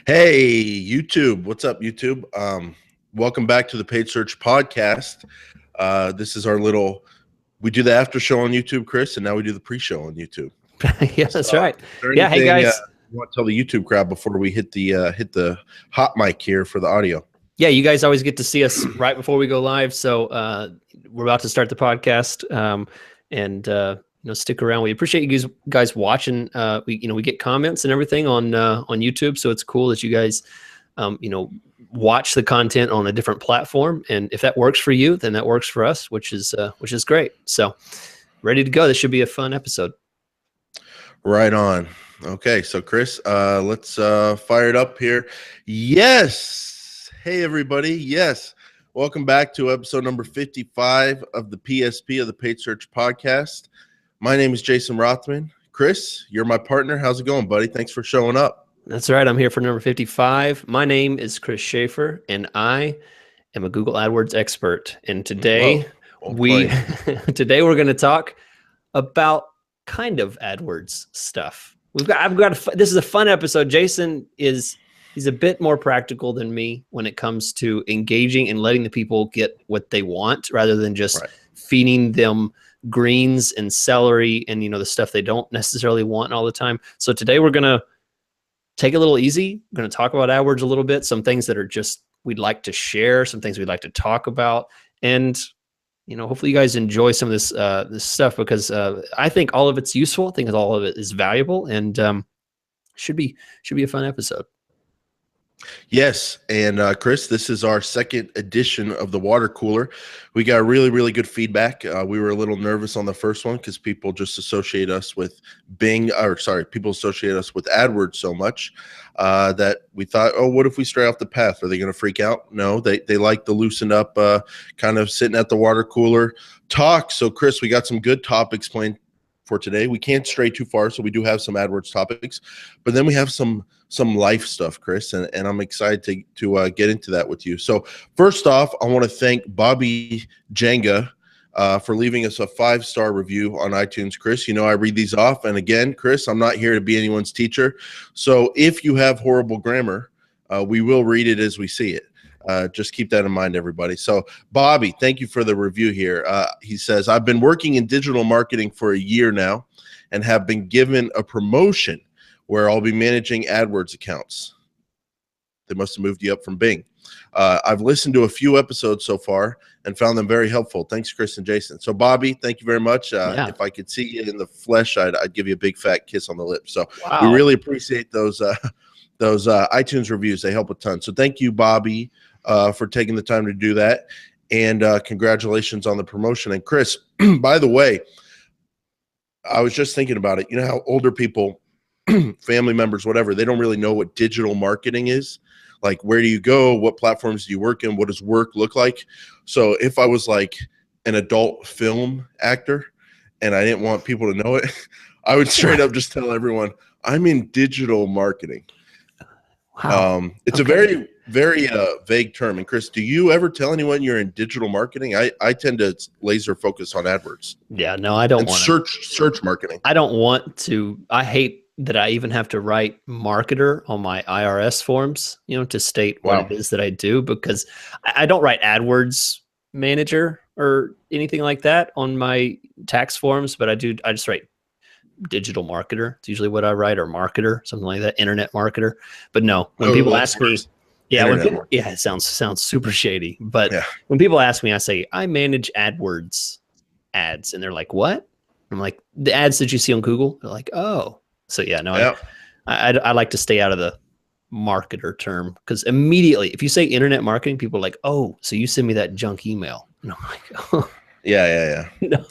Hey, YouTube. What's up, YouTube? Welcome back to the Paid Search Podcast. This is our we do the after show on YouTube, Chris, and now we do the pre-show on YouTube. Yeah, that's right. Is there Yeah, hey anything, guys. you want to tell the YouTube crowd before we hit the hot mic here for the audio? Yeah, you guys always get to see us right before we go live. So we're about to start the podcast, and stick around. We appreciate you guys watching. We get comments and everything on YouTube, so it's cool that you guys watch the content on a different platform. And if that works for you, then that works for us, which is great. So ready to go. This should be a fun episode. Right on. Okay, so Chris, let's fire it up here. Yes. Hey, everybody. Yes. Welcome back to episode number 55 of the PSP of the Paid Search Podcast. My name is Jason Rothman. Chris, you're my partner. How's it going, buddy? Thanks for showing up. That's right. I'm here for number 55. My name is Chris Schaeffer, and I am a Google AdWords expert. And today today we're going to talk about kind of AdWords stuff. This is a fun episode. Jason he's a bit more practical than me when it comes to engaging and letting the people get what they want rather than just feeding them greens and celery and the stuff they don't necessarily want all the time. So today we're going to take it a little easy. We're going to talk about AdWords a little bit, some things that are just we'd like to share, some things we'd like to talk about, and hopefully you guys enjoy some of this stuff because I think all of it's useful. I think all of it is valuable, and should be a fun episode. Yes, and Chris, this is our second edition of the water cooler. We got really, really good feedback. We were a little nervous on the first one because people just associate us with people associate us with AdWords so much that we thought, oh, what if we stray off the path? Are they going to freak out? No, they like the loosen up, kind of sitting at the water cooler talk. So, Chris, we got some good topics planned for today. We can't stray too far, so we do have some AdWords topics, but then we have some life stuff, Chris, and I'm excited to get into that with you. So first off, I want to thank Bobby Jenga for leaving us a 5-star review on iTunes. Chris, I read these off, and again, Chris, I'm not here to be anyone's teacher, so if you have horrible grammar, we will read it as we see it. Just keep that in mind, everybody. So Bobby, thank you for the review here. He says, I've been working in digital marketing for a year now and have been given a promotion where I'll be managing AdWords accounts. They must have moved you up from Bing. I've listened to a few episodes so far and found them very helpful. Thanks, Chris and Jason. So Bobby, thank you very much. If I could see you in the flesh, I'd give you a big fat kiss on the lips. So we really appreciate those iTunes reviews. They help a ton. So thank you, Bobby, for taking the time to do that. And congratulations on the promotion. And Chris, by the way, I was just thinking about it. You know how older people, family members, whatever, they don't really know what digital marketing is. Like, where do you go? What platforms do you work in? What does work look like? So if I was like an adult film actor and I didn't want people to know it, I would straight up just tell everyone, I'm in digital marketing. Wow. It's a very, very vague term. And Chris, do you ever tell anyone you're in digital marketing? I tend to laser focus on AdWords. Yeah, no, I don't want search marketing. I don't want to. I hate that I even have to write marketer on my IRS forms, to state what it is that I do, because I don't write AdWords manager or anything like that on my tax forms, but I just write digital marketer. It's usually what I write, or marketer, something like that, internet marketer. But no, when people ask me, it sounds super shady. But when people ask me, I say, I manage AdWords ads. And they're like, what? I'm like, the ads that you see on Google. They're like, oh. So I like to stay out of the marketer term, because immediately if you say internet marketing, people are like, oh, so you send me that junk email. And I'm like, oh. Yeah. No.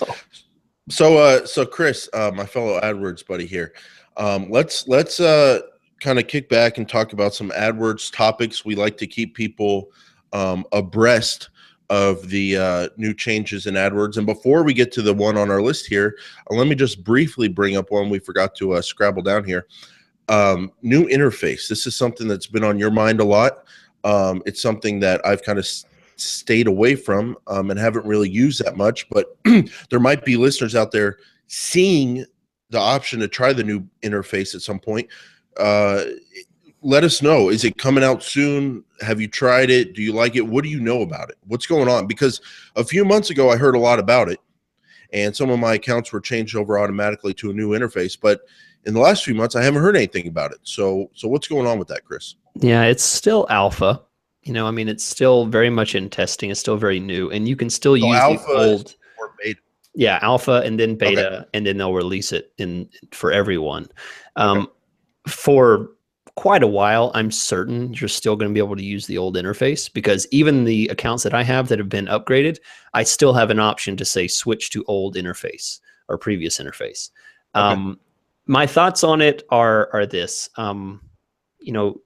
So Chris, my fellow AdWords buddy here, let's kind of kick back and talk about some AdWords topics. We like to keep people abreast of the new changes in AdWords. And before we get to the one on our list here, let me just briefly bring up one we forgot to scrabble down here. New interface. This is something that's been on your mind a lot. It's something that I've kind of stayed away from and haven't really used that much, but there might be listeners out there seeing the option to try the new interface at some point. let us know. Is it coming out soon? Have you tried it? Do you like it? What do you know about it? What's going on? Because a few months ago, I heard a lot about it, and some of my accounts were changed over automatically to a new interface. But in the last few months, I haven't heard anything about it. So what's going on with that, Chris? Yeah, it's still alpha. I mean, it's still very much in testing. It's still very new, and you can still So use the old. or beta. Yeah, alpha and then beta, Okay. and then they'll release it for everyone. Okay. For quite a while, I'm certain you're still going to be able to use the old interface, because even the accounts that I have that have been upgraded, I still have an option to say switch to old interface or previous interface. Okay. My thoughts on it are this. You know,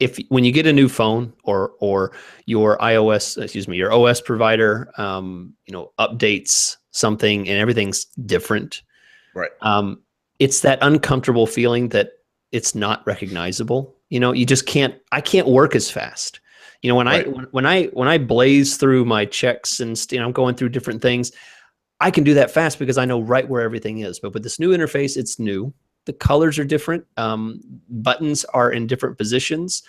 if when you get a new phone or your your OS provider, updates something and everything's different, Right. it's that uncomfortable feeling that it's not recognizable. You just can't. I can't work as fast. When Right. I blaze through my checks and I'm going through different things, I can do that fast because I know right where everything is. But with this new interface, it's new. The colors are different. Buttons are in different positions.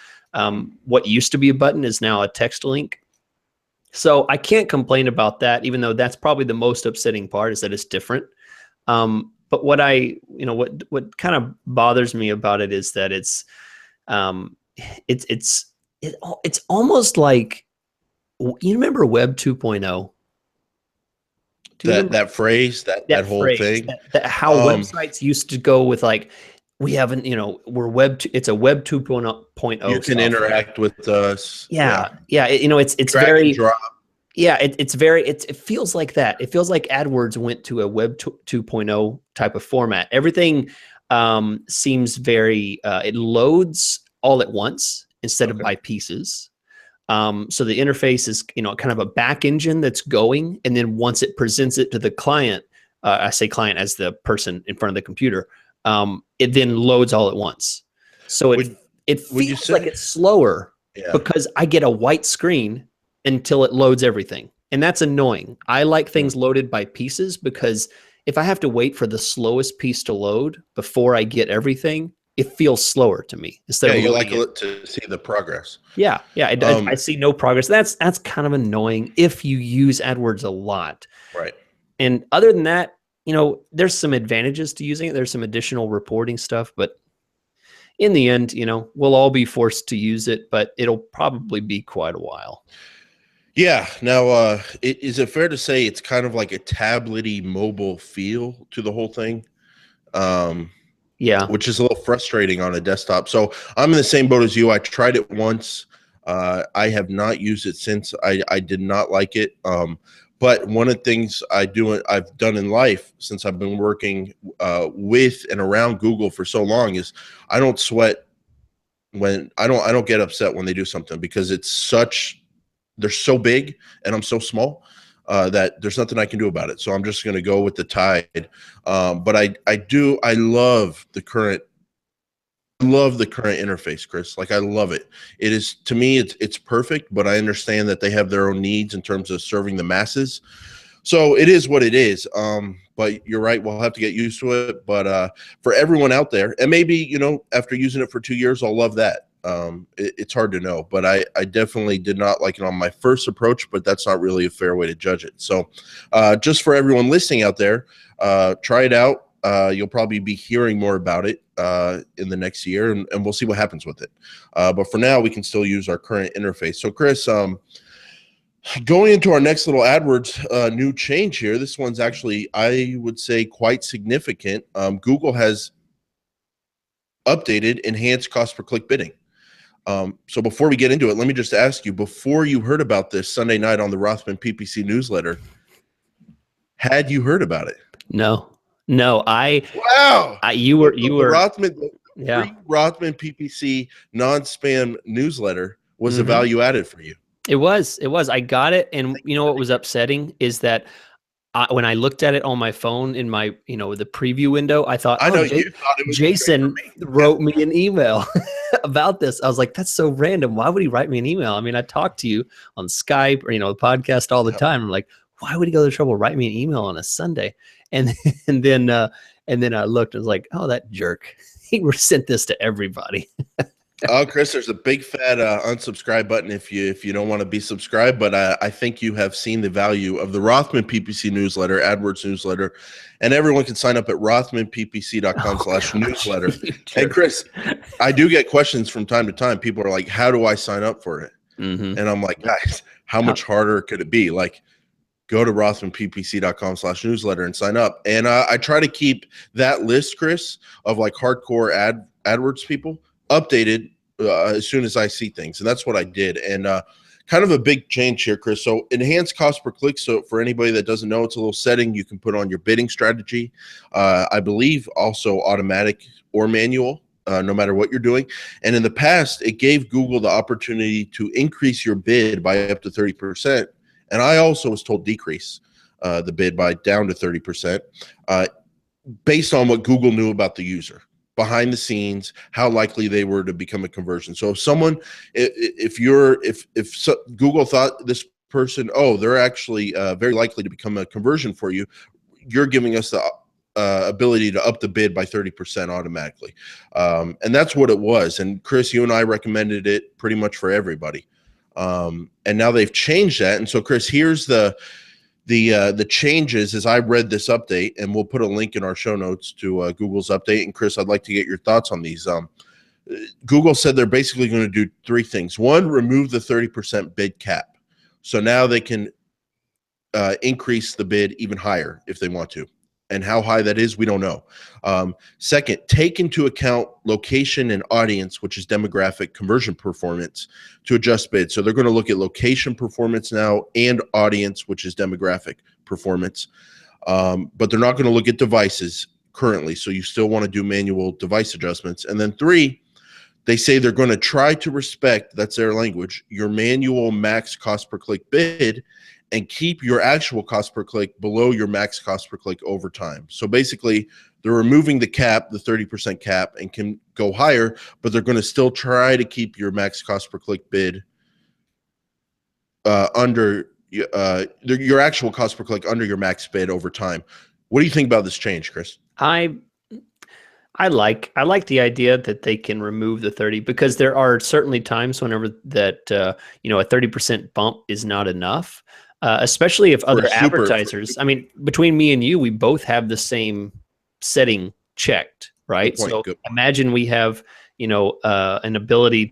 What used to be a button is now a text link. So I can't complain about that, even though that's probably the most upsetting part, is that it's different. But what what kind of bothers me about it is that it's almost like, you remember Web 2.0? Do you remember That phrase, that whole phrase, thing. how websites used to go with, like, we haven't, it's a Web 2.0 You can software. interact with us. Yeah. It's Drag very, and drop. yeah, it feels like that. It feels like AdWords went to a Web 2.0 type of format. Everything seems very, it loads all at once instead of by pieces. So the interface is, kind of a back engine that's going, and then once it presents it to the client, I say client as the person in front of the computer, it then loads all at once. So it feels like it's slower, because I get a white screen until it loads everything. And that's annoying. I like things loaded by pieces, because if I have to wait for the slowest piece to load before I get everything, it feels slower to me instead of you loading like to see the progress. Yeah. I see no progress. That's kind of annoying if you use AdWords a lot. Right. And other than that, there's some advantages to using it. There's some additional reporting stuff, but in the end, we'll all be forced to use it, but it'll probably be quite a while. Yeah. Now, is it fair to say it's kind of like a tablety mobile feel to the whole thing? Yeah. Which is a little frustrating on a desktop. So I'm in the same boat as you. I tried it once. I have not used it since. I did not like it. But one of the things I've done in life since I've been working with and around Google for so long is I don't sweat when I don't get upset when they do something, because they're so big and I'm so small that there's nothing I can do about it. So I'm just going to go with the tide. But I love the current interface, Chris. Like, I love it. It is, to me, it's perfect, but I understand that they have their own needs in terms of serving the masses. So it is what it is. But you're right. We'll have to get used to it. But for everyone out there, and maybe, after using it for 2 years, I'll love that. It's hard to know, but I definitely did not like it on my first approach, but that's not really a fair way to judge it. So just for everyone listening out there, try it out. You'll probably be hearing more about it in the next year, and we'll see what happens with it. But for now, we can still use our current interface. So Chris, going into our next little AdWords new change here, this one's actually, I would say, quite significant. Google has updated enhanced cost per click bidding. So before we get into it, let me just ask you, before you heard about this Sunday night on the Rothman PPC newsletter, had you heard about it? No. Wow. You were Rothman, yeah. free Rothman PPC non-spam newsletter was a value added for you. It was. I got it. And what was upsetting is that when I looked at it on my phone in my, the preview window, I thought, you thought it was Jason wrote me an email about this. I was like, that's so random. Why would he write me an email? I mean, I talk to you on Skype or, the podcast all the time. I'm like, why would he go to the trouble write me an email on a Sunday? And then I looked and was like, oh, that jerk. He sent this to everybody. Oh, Chris, there's a big fat unsubscribe button if you don't want to be subscribed. But I think you have seen the value of the Rothman PPC newsletter, AdWords newsletter, and everyone can sign up at Oh gosh, rothmanppc.com/newsletter. you And jerk. Chris, I do get questions from time to time. People are like, "How do I sign up for it?" Mm-hmm. And I'm like, guys, how much harder could it be? Like, go to rothmanppc.com/newsletter and sign up. And I try to keep that list, Chris, of like hardcore AdWords people updated as soon as I see things. And that's what I did. And kind of a big change here, Chris. So enhanced cost per click. So for anybody that doesn't know, it's a little setting you can put on your bidding strategy. I believe also automatic or manual. No matter what you're doing. And in the past, it gave Google the opportunity to increase your bid by up to 30%. And I also was told decrease the bid by down to 30%, based on what Google knew about the user behind the scenes, how likely they were to become a conversion. So if someone, if Google thought this person, oh, they're actually very likely to become a conversion for you, you're giving us the ability to up the bid by 30% automatically. And that's what it was. And Chris, you and I recommended it pretty much for everybody. And now they've changed that. And so, Chris, here's the changes as I read this update, and we'll put a link in our show notes to Google's update. And Chris, I'd like to get your thoughts on these. Google said they're basically going to do three things. One, remove the 30% bid cap. So now they can increase the bid even higher if they want to. And how high that is, we don't know. Second, take into account location and audience, which is demographic conversion performance, to adjust bid. So they're going to look at location performance now and audience, which is demographic performance. But they're not going to look at devices currently. So you still want to do manual device adjustments. And then three, they say they're going to try to respect, that's their language, your manual max cost per click bid, and keep your actual cost per click below your max cost per click over time. So basically, they're removing the cap, the 30% cap, and can go higher, but they're going to still try to keep your max cost per click bid under your actual cost per click under your max bid over time. What do you think about this change, Chris? I like the idea that they can remove the 30, because there are certainly times whenever that a 30% bump is not enough, especially if other advertisers. I mean, between me and you, we both have the same setting checked, right? So imagine we have an ability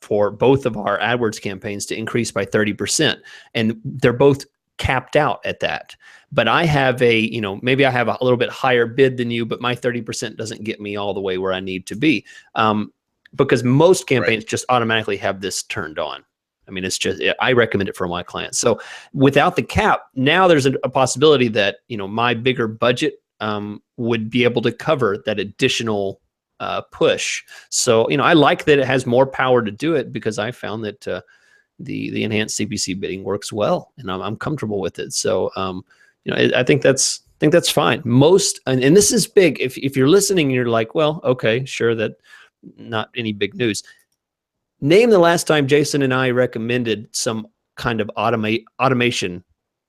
for both of our AdWords campaigns to increase by 30%, and they're both capped out at that. But I have maybe I have a little bit higher bid than you, but my 30% doesn't get me all the way where I need to be, because most campaigns just automatically have this turned on. I mean, it's just, I recommend it for my clients. So without the cap, now there's a possibility that, my bigger budget would be able to cover that additional push. So, I like that it has more power to do it, because I found that the enhanced CPC bidding works well, and I'm comfortable with it. So, I think that's fine. And this is big. If you're listening and you're like, well, okay, sure, that not any big news. Name the last time Jason and I recommended some kind of automation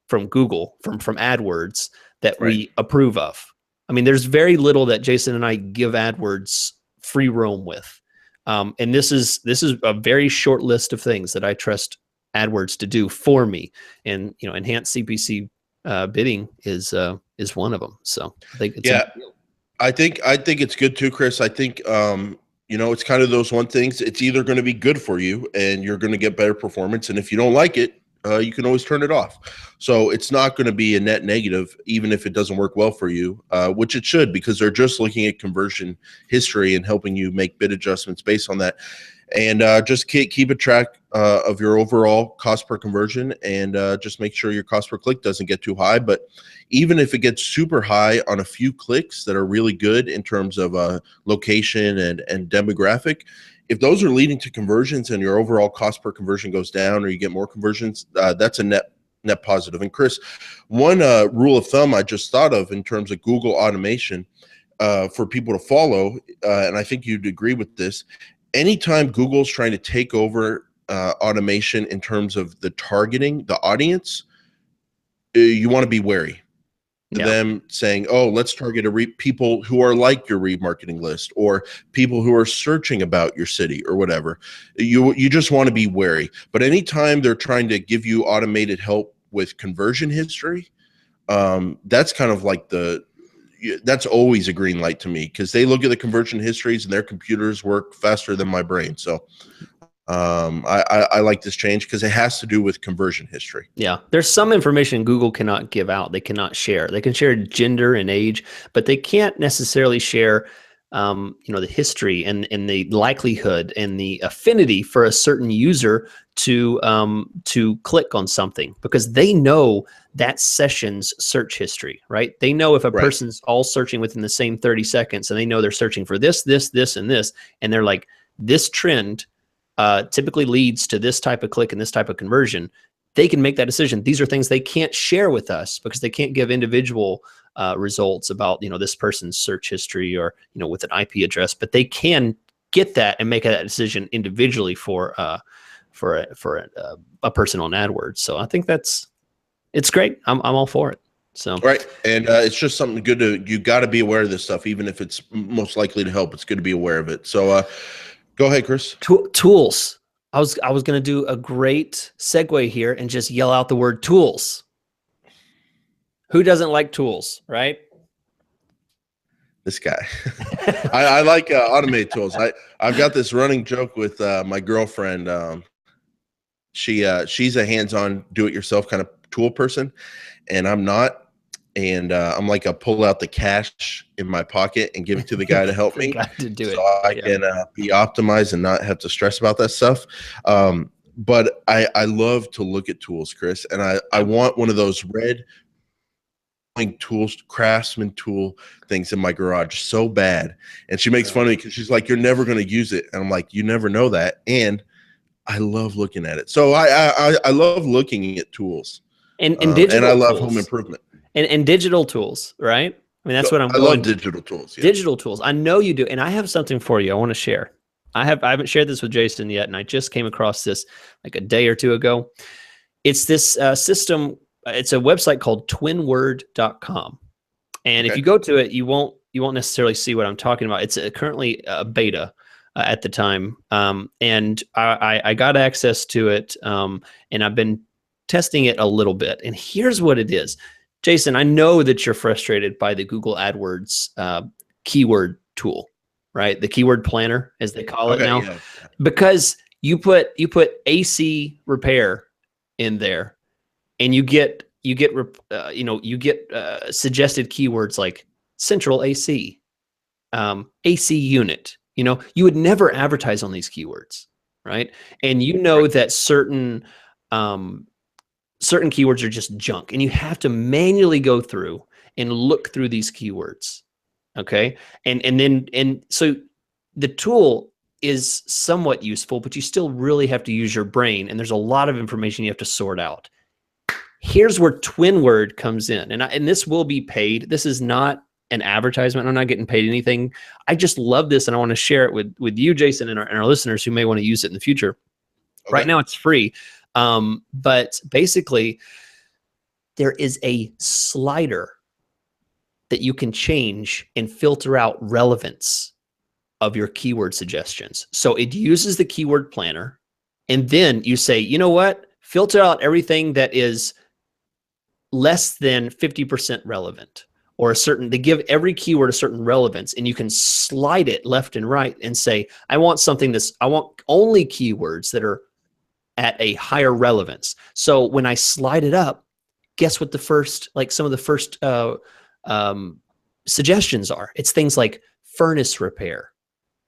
from Google, from AdWords, that we approve of. I mean, there's very little that Jason and I give AdWords free roam with. And this is a very short list of things that I trust AdWords to do for me. And, enhanced CPC bidding is one of them. So I think it's I think it's good too, Chris. I think it's kind of those one things. It's either going to be good for you and you're going to get better performance, and if you don't like it, you can always turn it off. So it's not going to be a net negative, even if it doesn't work well for you, which it should, because they're just looking at conversion history and helping you make bid adjustments based on that. And just keep a track of your overall cost per conversion, and just make sure your cost per click doesn't get too high. But even if it gets super high on a few clicks that are really good in terms of location and demographic, if those are leading to conversions and your overall cost per conversion goes down, or you get more conversions, that's a net positive. And Chris, one rule of thumb I just thought of in terms of Google automation for people to follow, and I think you'd agree with this, anytime Google's trying to take over automation in terms of the targeting, the audience, you want to be wary. to them saying, oh, let's target people who are like your remarketing list or people who are searching about your city or whatever. You just want to be wary. But anytime they're trying to give you automated help with conversion history, that's kind of like that's always a green light to me, because they look at the conversion histories and their computers work faster than my brain. So I like this change because it has to do with conversion history. Yeah, there's some information Google cannot give out. They cannot share. They can share gender and age, but they can't necessarily share, the history and the likelihood and the affinity for a certain user to click on something, because they know that session's search history, right? They know if a person's all searching within the same 30 seconds, and they know they're searching for this, this, this, and this, and they're like, this trend typically leads to this type of click and this type of conversion. They can make that decision. These are things they can't share with us because they can't give individual results about, this person's search history or, with an IP address, but they can get that and make that decision individually for a person on AdWords. So I think it's great. I'm all for it. So right, and it's just something good you got to be aware of this stuff, even if it's most likely to help. It's good to be aware of it. So go ahead, Chris. Tools. I was going to do a great segue here and just yell out the word tools. Who doesn't like tools, right? This guy. I like automated tools. I've got this running joke with my girlfriend. She's a hands-on, do-it-yourself kind of tool person, and I'm not. And I'm like, I pull out the cash in my pocket and give it to the guy to help me, to do so I can be optimized and not have to stress about that stuff. But I love to look at tools, Chris, and I want one of those red tools, Craftsman tool things in my garage so bad. And she makes fun of me because she's like, you're never going to use it. And I'm like, you never know that. And I love looking at it. So I love looking at tools and digital and I love tools. home improvement. And digital tools, right? I mean, that's what I'm going. I love digital tools. Yeah. Digital tools. I know you do. And I have something for you I want to share. I haven't shared this with Jason yet, and I just came across this like a day or two ago. It's this system. It's a website called twinword.com. And if you go to it, you won't necessarily see what I'm talking about. It's currently a beta at the time. And I got access to it, and I've been testing it a little bit. And here's what it is. Jason, I know that you're frustrated by the Google AdWords keyword tool, right? The keyword planner, as they call it now, because you put AC repair in there, and you get suggested keywords like central AC, AC unit. You would never advertise on these keywords, right? And that certain keywords are just junk, and you have to manually go through and look through these keywords. Okay. And so the tool is somewhat useful, but you still really have to use your brain. And there's a lot of information you have to sort out. Here's where TwinWord comes in. And this will be paid. This is not an advertisement. I'm not getting paid anything. I just love this, and I want to share it with you, Jason, and our listeners who may want to use it in the future. Okay. Right now it's free. But basically there is a slider that you can change and filter out relevance of your keyword suggestions. So it uses the keyword planner, and then you say, you know what, filter out everything that is less than 50% relevant, or they give every keyword a certain relevance, and you can slide it left and right and say, I want only keywords that are at a higher relevance. So when I slide it up, guess what some of the first suggestions are? It's things like furnace repair,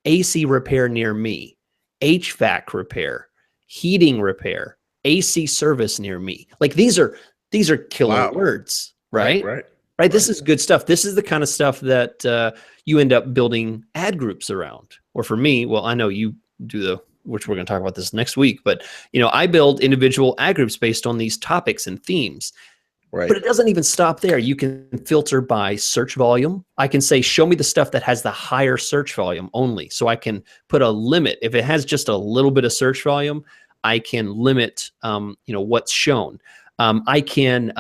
AC repair near me, HVAC repair, heating repair, AC service near me. Like these are killer words, right? Right. This is good stuff. This is the kind of stuff that you end up building ad groups around. Or for me, well, I know you do which we're going to talk about this next week, but I build individual ad groups based on these topics and themes. Right. But it doesn't even stop there. You can filter by search volume. I can say, show me the stuff that has the higher search volume only. So I can put a limit. If it has just a little bit of search volume, I can limit, what's shown. I can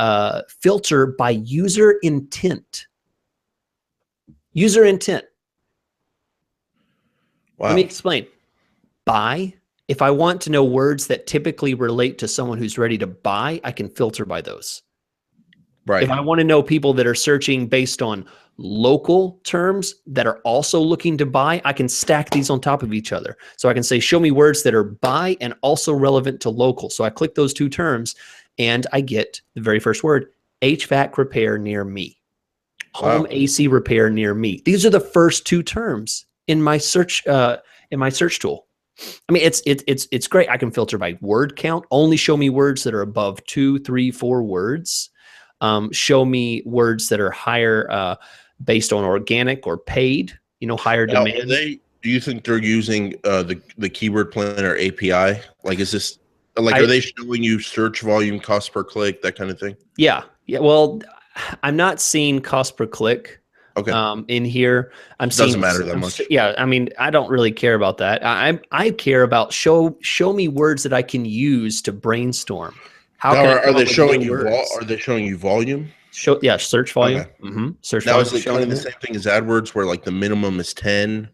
filter by user intent. User intent. Wow. Let me explain. Buy. If I want to know words that typically relate to someone who's ready to buy, I can filter by those. Right. If I want to know people that are searching based on local terms that are also looking to buy, I can stack these on top of each other. So I can say, show me words that are buy and also relevant to local. So I click those two terms and I get the very first word, HVAC repair near me, home AC repair near me. These are the first two terms in my search tool. I mean, it's great. I can filter by word count. Only show me words that are above 2, 3, 4 words. Show me words that are higher based on organic or paid. Higher demand. Do you think they're using the keyword planner API? Like, is this like, are they showing you search volume, cost per click, that kind of thing? Yeah. Well, I'm not seeing cost per click. Okay. In here, Doesn't matter that much. Yeah, I mean, I don't really care about that. I care about show me words that I can use to brainstorm. How now, can are they showing you are they showing you volume? Search volume. Okay. Search now, volume. is it kind of the same thing as AdWords, where like the minimum is 10?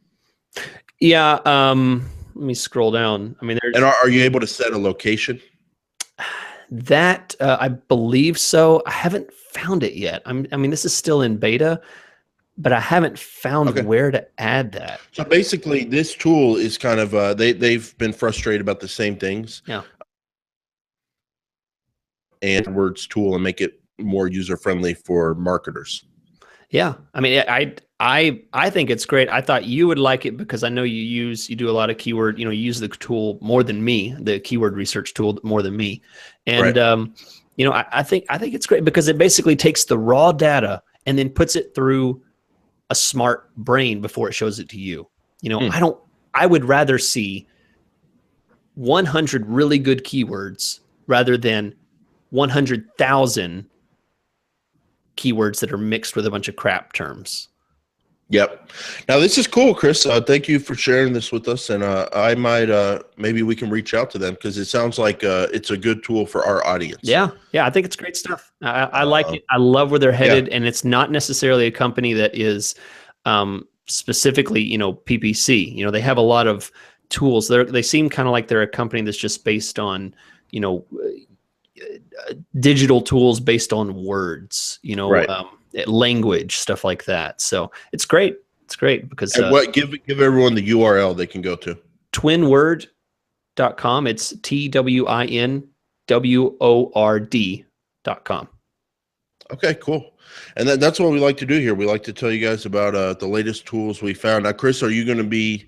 Yeah. Let me scroll down. I mean, there's. And are you able to set a location? That I believe so. I haven't found it yet. I mean, this is still in beta, but I haven't found where to add that. So basically, this tool is kind of they've been frustrated about the same things. Yeah. And AdWords tool and make it more user friendly for marketers. Yeah, I mean, I think it's great. I thought you would like it because I know you do a lot of keyword. You use the tool more than me, the keyword research tool more than me, and I think it's great because it basically takes the raw data and then puts it through a smart brain before it shows it to you. I would rather see 100 really good keywords rather than 100,000 keywords that are mixed with a bunch of crap terms. Yep. Now this is cool, Chris. Thank you for sharing this with us, and I might maybe we can reach out to them because it sounds like it's a good tool for our audience. Yeah, I think it's great stuff. I like it. I love where they're headed, and it's not necessarily a company that is specifically PPC. They have a lot of tools. They seem kind of like they're a company that's just based on digital tools based on words, language, stuff like that. So it's great. It's great because give everyone the URL they can go to. Twinword.com. It's TWINWORD.com. Okay, cool. And that's what we like to do here. We like to tell you guys about the latest tools we found. Now, Chris, are you going to be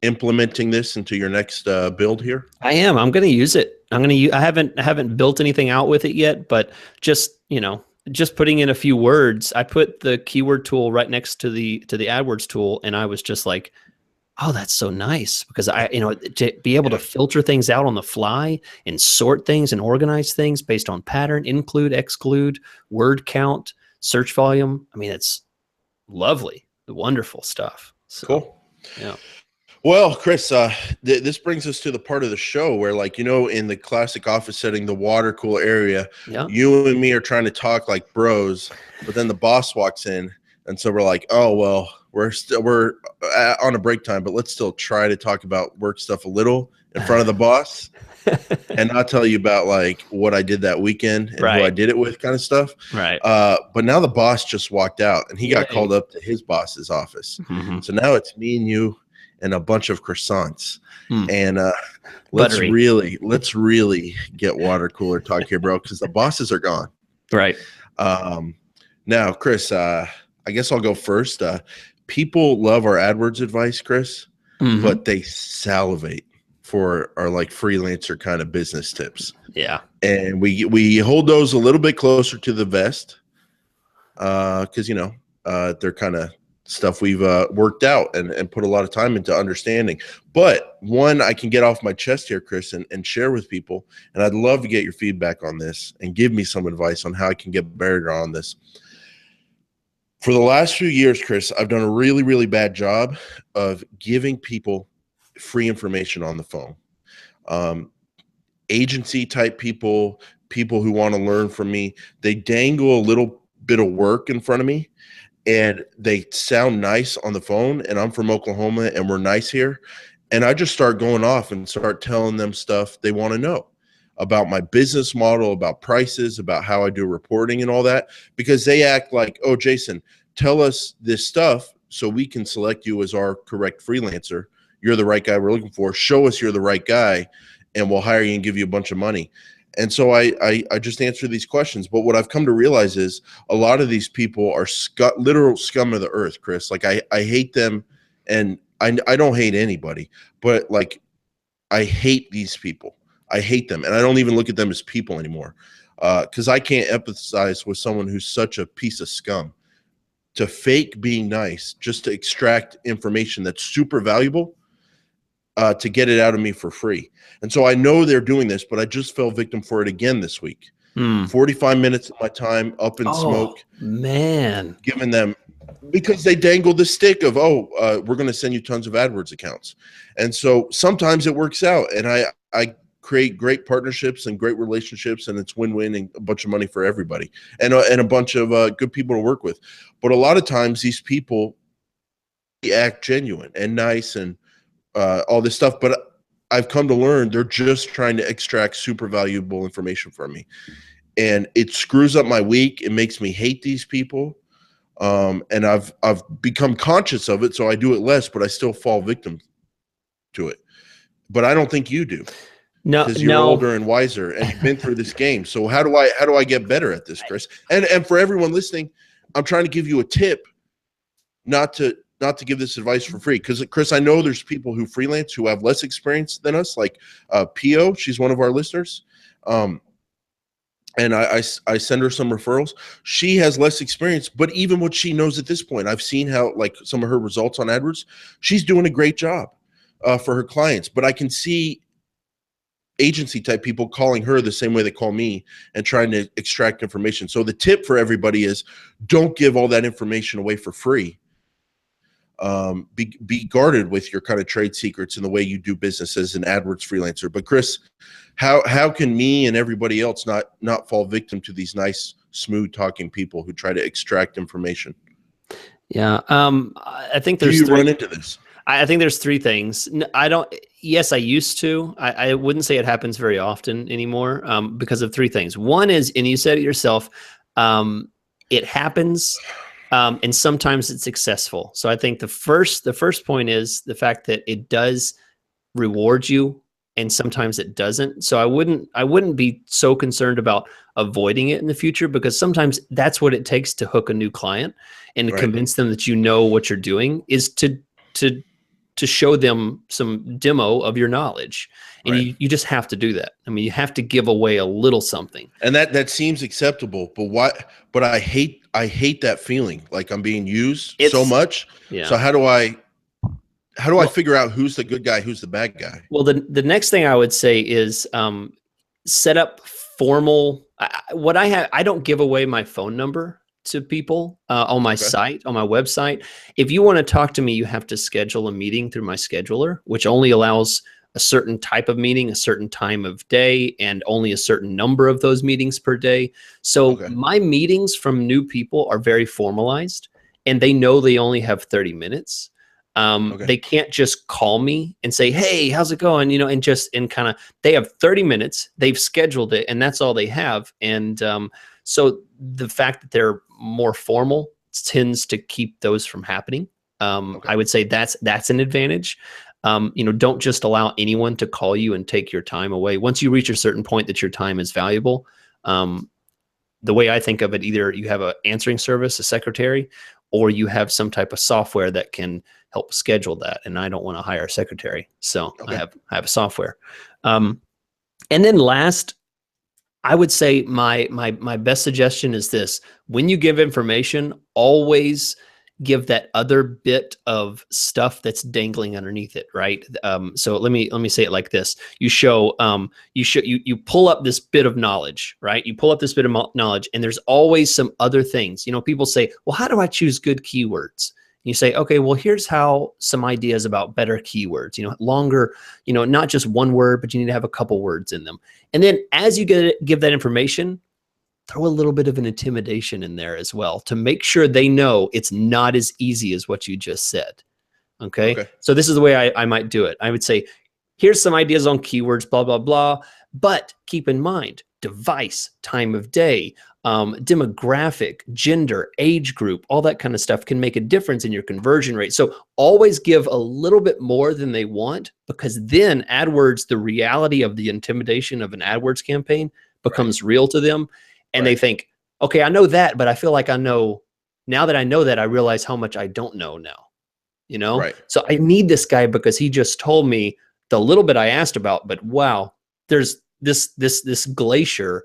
implementing this into your next build here? I am. I'm going to use it. I haven't built anything out with it yet, but just putting in a few words. I put the keyword tool right next to the AdWords tool, and I was just like, oh, that's so nice because to be able to filter things out on the fly and sort things and organize things based on pattern, include, exclude, word count, search volume. I mean, it's lovely, wonderful stuff. So, cool. Yeah. Well, Chris, this brings us to the part of the show where, in the classic office setting, the water cooler area, you and me are trying to talk like bros, but then the boss walks in, and so we're like, oh well, we're on a break time, but let's still try to talk about work stuff a little in front of the boss, and not tell you about like what I did that weekend and who I did it with, kind of stuff. Right. But now the boss just walked out, and he got called up to his boss's office. So now it's me and you and a bunch of croissants. And let's really get water cooler talk here, bro, because the bosses are gone. Right. Now, Chris, I guess I'll go first. People love our AdWords advice, Chris, but they salivate for our like freelancer kind of business tips. Yeah. And we hold those a little bit closer to the vest because they're kind of stuff we've worked out and put a lot of time into understanding. But one I can get off my chest here, Chris, and share with people, and I'd love to get your feedback on this and give me some advice on how I can get better on this. For the last few years, Chris, I've done a really, really bad job of giving people free information on the phone. Agency type people, people who want to learn from me, they dangle a little bit of work in front of me, and they sound nice on the phone, and I'm from Oklahoma and we're nice here. And I just start going off and start telling them stuff they want to know about my business model, about prices, about how I do reporting and all that, because they act like, oh, Jason, tell us this stuff so we can select you as our correct freelancer. You're the right guy we're looking for. Show us you're the right guy, and we'll hire you and give you a bunch of money. And so I just answer these questions. But what I've come to realize is a lot of these people are literal scum of the earth, Chris. Like I hate them, and I don't hate anybody, but like I hate these people. I hate them, and I don't even look at them as people anymore, because I can't empathize with someone who's such a piece of scum to fake being nice just to extract information that's super valuable, to get it out of me for free. And so I know they're doing this, but I just fell victim for it again this week. 45 minutes of my time up in smoke, man, giving them, because they dangle the stick of, we're going to send you tons of AdWords accounts. And so sometimes it works out, and I create great partnerships and great relationships, and it's win-win and a bunch of money for everybody, and a bunch of good people to work with. But a lot of times these people act genuine and nice and all this stuff, but I've come to learn they're just trying to extract super valuable information from me, and it screws up my week. It makes me hate these people, and I've become conscious of it, so I do it less, but I still fall victim to it. But I don't think you do. No, because you're older and wiser, and you've been through this game. So how do I get better at this, Chris? And for everyone listening, I'm trying to give you a tip, not to give this advice for free. Because Chris, I know there's people who freelance who have less experience than us, like Pio. She's one of our listeners. And I send her some referrals. She has less experience, but even what she knows at this point, I've seen how, like, some of her results on AdWords, she's doing a great job for her clients. But I can see agency type people calling her the same way they call me and trying to extract information. So the tip for everybody is, don't give all that information away for free. Be guarded with your kind of trade secrets in the way you do business as an AdWords freelancer. But Chris, how can me and everybody else not fall victim to these nice, smooth talking people who try to extract information? Yeah. I think there's run into this? I think there's three things. Yes, I used to. I wouldn't say it happens very often anymore, because of three things. One is, and you said it yourself, it happens, and sometimes it's successful. So I think the first point is the fact that it does reward you, and sometimes it doesn't. So I wouldn't be so concerned about avoiding it in the future, because sometimes that's what it takes to hook a new client and to convince them that you know what you're doing, is to show them some demo of your knowledge. And you just have to do that. I mean, you have to give away a little something. And that seems acceptable, but I hate that feeling like I'm being used so much. Yeah. So how do I figure out who's the good guy, who's the bad guy? Well, the next thing I would say is set up formal. I don't give away my phone number to people on my site, on my website. If you want to talk to me, you have to schedule a meeting through my scheduler, which only allows a certain type of meeting, a certain time of day, and only a certain number of those meetings per day. So my meetings from new people are very formalized, and they know they only have 30 minutes. They can't just call me and say, hey, how's it going? They have 30 minutes, they've scheduled it, and that's all they have. And so the fact that they're more formal tends to keep those from happening. I would say that's an advantage. Don't just allow anyone to call you and take your time away. Once you reach a certain point that your time is valuable, the way I think of it, either you have an answering service, a secretary, or you have some type of software that can help schedule that. And I don't want to hire a secretary, so I have a software. And then last, I would say my best suggestion is this: when you give information, always give that other bit of stuff that's dangling underneath it, right? So let me say it like this: you pull up this bit of knowledge, right? You pull up this bit of knowledge, and there's always some other things. People say, well, how do I choose good keywords? You say, okay, well, here's how some ideas about better keywords, longer, not just one word, but you need to have a couple words in them. And then as you give that information, throw a little bit of an intimidation in there as well to make sure they know it's not as easy as what you just said. Okay. So this is the way I might do it. I would say, here's some ideas on keywords, blah, blah, blah. But keep in mind, device, time of day, demographic, gender, age group, all that kind of stuff can make a difference in your conversion rate. So always give a little bit more than they want, because then AdWords, the reality of the intimidation of an AdWords campaign becomes real to them. And they think, okay, I know that, but I feel like I know, now that I know that, I realize how much I don't know now, So I need this guy because he just told me the little bit I asked about, but wow, there's this glacier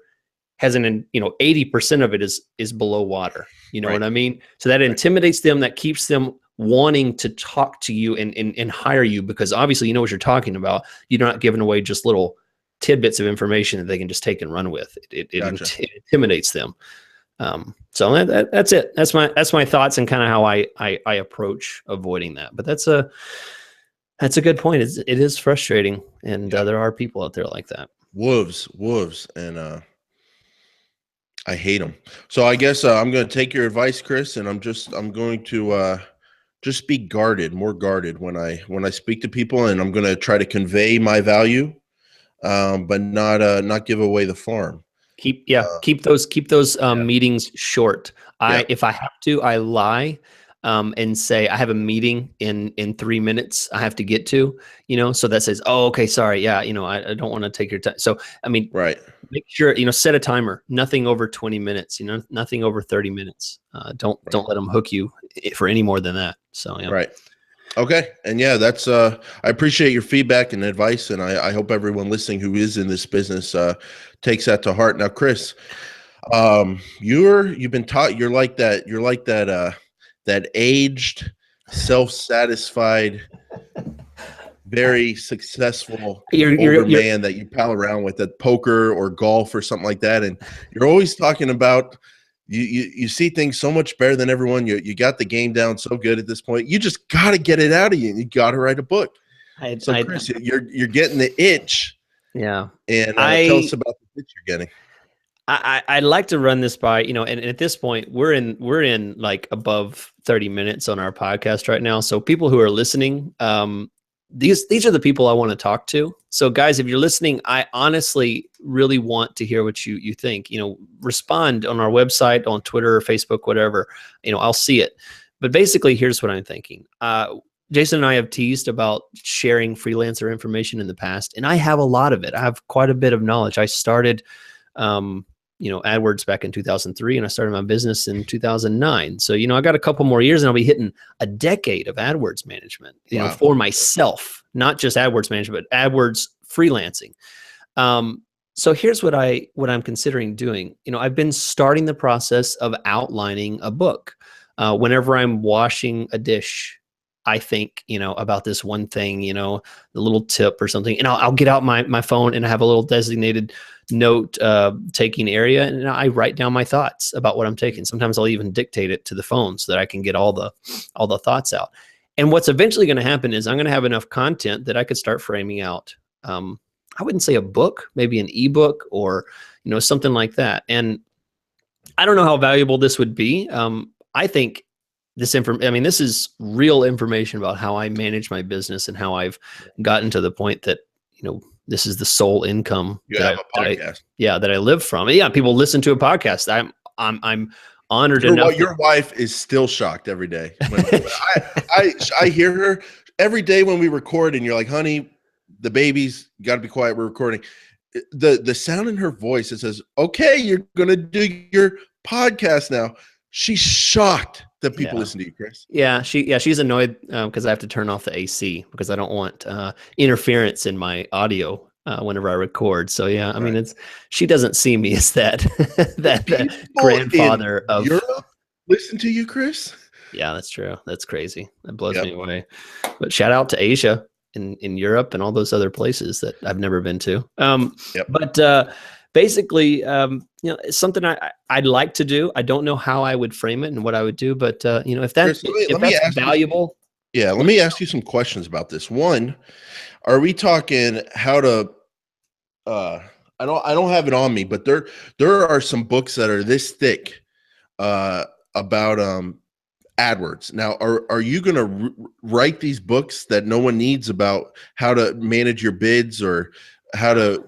has 80% of it is below water. You know what I mean? So that intimidates them, that keeps them wanting to talk to you and hire you, because obviously you know what you're talking about. You're not giving away just little tidbits of information that they can just take and run with. It intimidates them. So that's it. That's my thoughts and kind of how I approach avoiding that. But that's a good point. It is frustrating, and there are people out there like that. Wolves, and I hate them. So I guess I'm going to take your advice, Chris, and I'm going to just be more guarded when I speak to people, and I'm going to try to convey my value, but not give away the farm. Keep those meetings short. If I have to, I lie and say I have a meeting in 3 minutes I have to get to, so that says, oh, okay, sorry. Yeah. I don't want to take your time. So, I mean, make sure, set a timer, nothing over 20 minutes, nothing over 30 minutes. Don't let them hook you for any more than that. So, yeah. Right. Okay. And yeah, that's, I appreciate your feedback and advice. And I hope everyone listening who is in this business, takes that to heart. Now, Chris, you've been taught, you're like that aged, self-satisfied, very successful older man that you pal around with at poker or golf or something like that. And you're always talking about, you see things so much better than everyone. You got the game down so good at this point. You just got to get it out of you. You got to write a book. So Chris, you're getting the itch. Yeah. And tell us about the itch you're getting. I'd like to run this by, and at this point we're in like above 30 minutes on our podcast right now. So people who are listening, these are the people I want to talk to. So guys, if you're listening, I honestly really want to hear what you think. Respond on our website, on Twitter or Facebook, whatever. I'll see it. But basically, here's what I'm thinking. Jason and I have teased about sharing freelancer information in the past, and I have a lot of it. I have quite a bit of knowledge. I started, AdWords back in 2003, and I started my business in 2009. So, I got a couple more years and I'll be hitting a decade of AdWords management, for myself, not just AdWords management, but AdWords freelancing. So here's what I'm considering doing. I've been starting the process of outlining a book. Whenever I'm washing a dish, I think, about this one thing, the little tip or something, and I'll get out my phone and I have a little designated note taking area, and I write down my thoughts about what I'm taking. Sometimes I'll even dictate it to the phone so that I can get all the thoughts out. And what's eventually going to happen is I'm going to have enough content that I could start framing out. I wouldn't say a book, maybe an ebook or, something like that. And I don't know how valuable this would be. I think this is real information about how I manage my business and how I've gotten to the point that, this is the sole income that I live from. Yeah. People listen to a podcast. I'm honored enough. Your wife is still shocked every day. When I hear her every day when we record, and you're like, honey, the baby's got to be quiet. We're recording. The sound in her voice that says, okay, you're going to do your podcast now. She's shocked that people listen to you, Chris. Yeah, she's annoyed because I have to turn off the AC because I don't want interference in my audio whenever I record. So yeah, I mean, she doesn't see me as that grandfather of Europe listen to you, Chris. Yeah, that's true. That's crazy. That blows me away. But shout out to Asia in Europe and all those other places that I've never been to. But basically, it's something I'd like to do. I don't know how I would frame it and what I would do, but if Chris, that's valuable. Let me ask you some questions about this. One, are we talking how to I don't have it on me, but there are some books that are this thick about AdWords. Now, are you going to write these books that no one needs about how to manage your bids or how to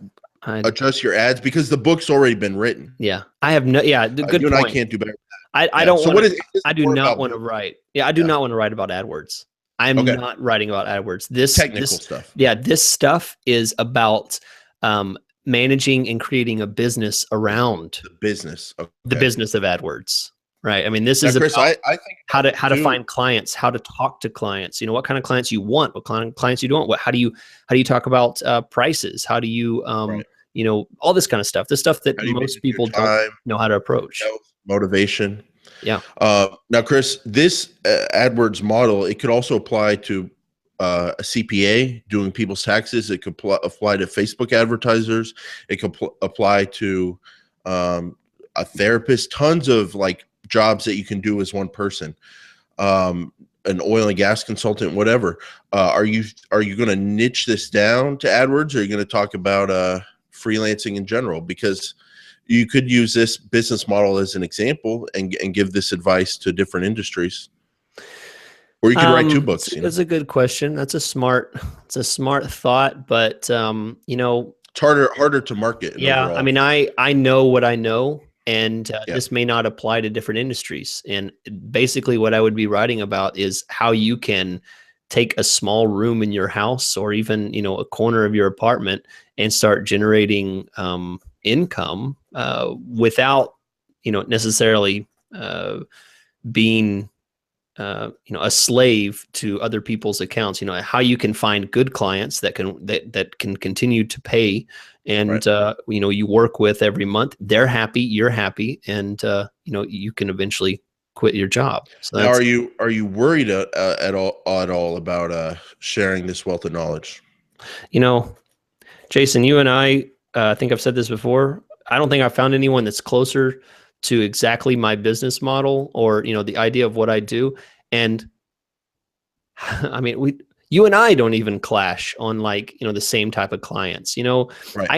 adjust your ads, because the book's already been written? Yeah, I have no. Yeah, good you and point. I can't do better. I don't want to. I do not want to write. Yeah, I do not want to write about AdWords. I'm not writing about AdWords. This technical stuff. Yeah, this stuff is about managing and creating a business around the business. Okay. The business of AdWords. Right. I mean, this is Chris, about I think how to find clients, how to talk to clients. What kind of clients you want, what kind of clients you don't. How do you talk about prices? How do you all this kind of stuff. The stuff that most people don't know how to approach. Motivation. Yeah. Now, Chris, this AdWords model, it could also apply to a CPA doing people's taxes. It could apply to Facebook advertisers. It could apply to a therapist. Tons of jobs that you can do as one person. An oil and gas consultant, whatever. Are you going to niche this down to AdWords, or are you going to talk about freelancing in general? Because you could use this business model as an example and give this advice to different industries. Or you could write 2 books. That's a good question. That's a smart thought, but it's harder to market. Yeah, overall. I mean, I know what I know, and this may not apply to different industries. And basically, what I would be writing about is how you can take a small room in your house, or even a corner of your apartment, and start generating income without necessarily being a slave to other people's accounts. How you can find good clients that can continue to pay, and you work with every month. They're happy, you're happy, and you can eventually quit your job. So now, are you worried at all about sharing this wealth of knowledge? Jason, you and I think I've said this before. I don't think I've found anyone that's closer to exactly my business model, or the idea of what I do. And I mean, you and I don't even clash on the same type of clients. Right.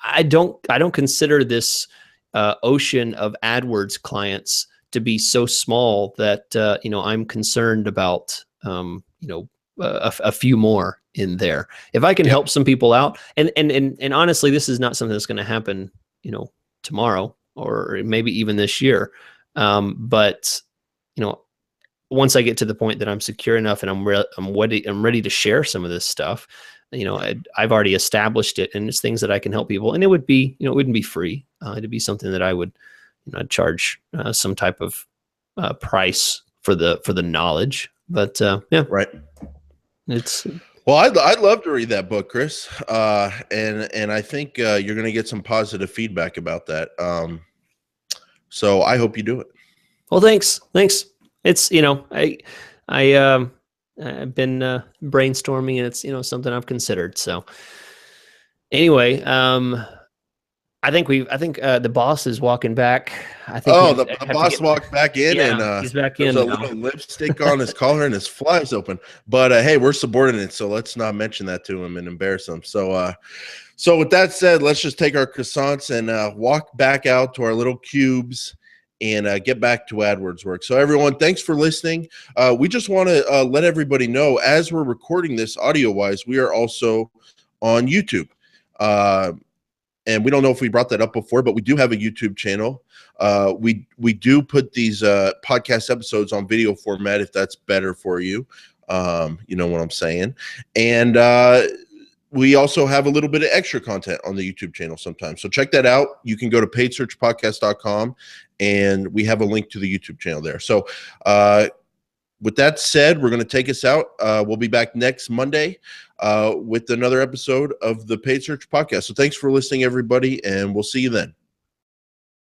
I don't consider this ocean of AdWords clients to be so small that I'm concerned about a few more in there. If I can help some people out, and honestly, this is not something that's going to happen tomorrow, or maybe even this year. But once I get to the point that I'm secure enough and I'm ready to share some of this stuff, I've already established it, and it's things that I can help people. And it would be, it wouldn't be free. It'd be something that I would, I'd charge some type of price for the knowledge. But yeah, right. It's well, I'd love to read that book, Chris, and I think you're going to get some positive feedback about that. So I hope you do it. Well, thanks. It's I've been brainstorming, and it's something I've considered. So anyway, I think the boss is walking back. I think the boss walked back in, and he's back in. There's a little lipstick on his collar, and his fly's open. But hey, we're subordinates, so let's not mention that to him and embarrass him. So with that said, let's just take our croissants and walk back out to our little cubes and get back to AdWords work. So everyone, thanks for listening. We just want to let everybody know, as we're recording this audio-wise, we are also on YouTube. And we don't know if we brought that up before, but we do have a YouTube channel. We do put these podcast episodes on video format if that's better for you. You know what I'm saying? And we also have a little bit of extra content on the YouTube channel sometimes. So check that out. You can go to paidsearchpodcast.com, and we have a link to the YouTube channel there. So with that said, we're going to take us out. We'll be back next Monday with another episode of the Paid Search Podcast. So thanks for listening, everybody, and we'll see you then.